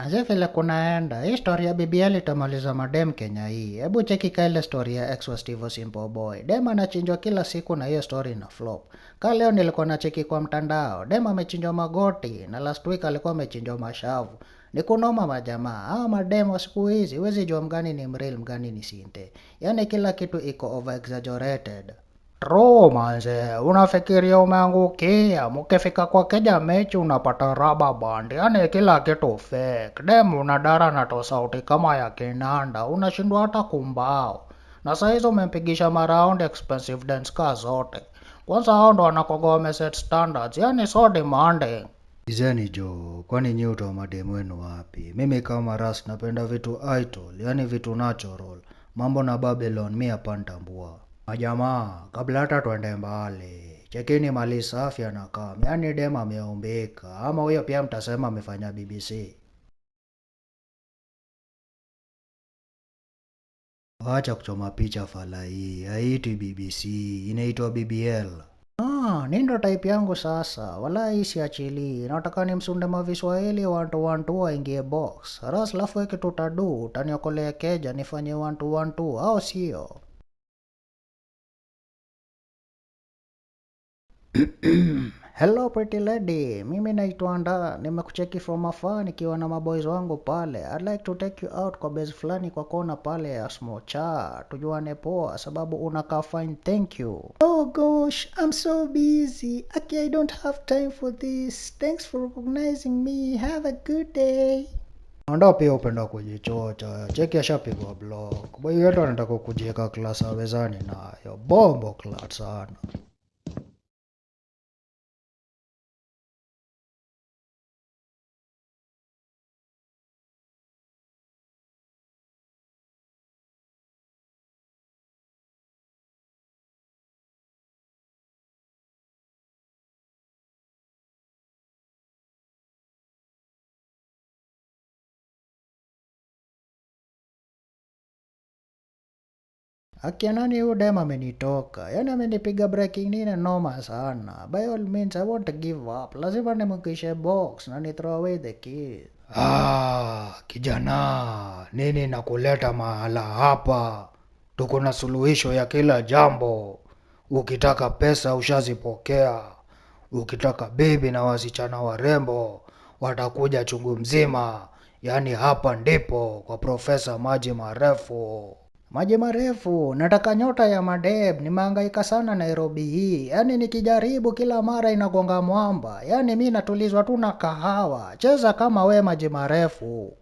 Aje vile kunaenda, hii story ya BBL itamaliza madem Kenya hii. Hebu cheki ka ile story ya ex wa Steve Simple Boy. Dem anachinjwa kila siku na hiyo story na flop. Ka leo nilikuwa nacheki kwa mtandao, dem amechinjwa magoti na last week alikuwa amechinjwa mashavu. Ni kunoma majamaa, hawa madem wa siku hizi, huwezi jua mgani ni mreal mgani ni sinte. Yaani kila kitu iko over exaggerated. True manze, unafikiria umeangukia, mkifika kwa keja mechi unapata rubber band, yani kila kitu fake. Dem unadara na to sauti kama ya kinanda, unashindwa hata kumbao. Na saa hizo umempigisha maround expensive dance kaa zote. Kwanza hao ndo wanakuwaga wameset standards, yani so demanding. Izeni jo, kwani nyi utoa mademu wenu wapi? Mimi kama Ras napenda vitu idol, yani vitu natural. Mambo na Babylon mi hapa nitambua. Majamaa, kabla hata tuende mbali, chekini mali safi anakaa, yani dem ameumbika, ama huyo pia mtasema amefanya BBC. Wacha kuchoma picha fala hii, haitwi BBC, inaitwa BBL. Ni ndo type yangu sasa, wala siachili. Nataka nimsunde maviswahili wantu wantu waingie box. Ras lafu weke tutadu, utaniokolea keja nifanye wantu wantu, au sio? Hello pretty lady, mimi naitwa Anda, nimekucheki from afar nikiwa na maboys wangu pale. I'd like to take you out kwa base fulani kwa kona pale ya Smocha. Tujuane poa sababu unakaa fine, thank you. Oh gosh, I'm so busy. Okay, I don't have time for this. Thanks for recognizing me. Have a good day. Anda pia upenda kujichocha, cheki ashapigwa block. Boy yetu anataka kujieka klasa wezani nayo, bombo class sana. Akia nani huyu dem amenitoka. Yaani amenipiga breaking nini noma sana. By all means, I want to give up. Lazima nimukishe box na ni throw away the key. Kijana, nini nakuleta mahala hapa? Tuko na suluhisho ya kila jambo. Ukitaka pesa ushazipokea. Ukitaka bibi na wasichana warembo watakuja chungu mzima. Yaani hapa ndipo kwa Profesa Maji Marefu. Maji marefu, nataka nyota ya madeb, nimehangaika sana Nairobi hii. Yaani nikijaribu kila mara inagonga mwamba. Yaani mi natulizwa tu na kahawa. Cheza kama we maji marefu.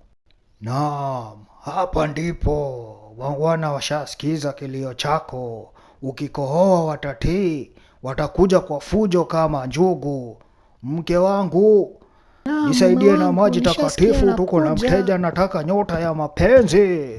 Naam, hapa ndipo wangwana washasikiza kilio chako. Ukikohoa watatii, watakuja kwa fujo kama njugu. Mke wangu, nisaidie na maji takatifu, tuko na mteja nataka nyota ya mapenzi.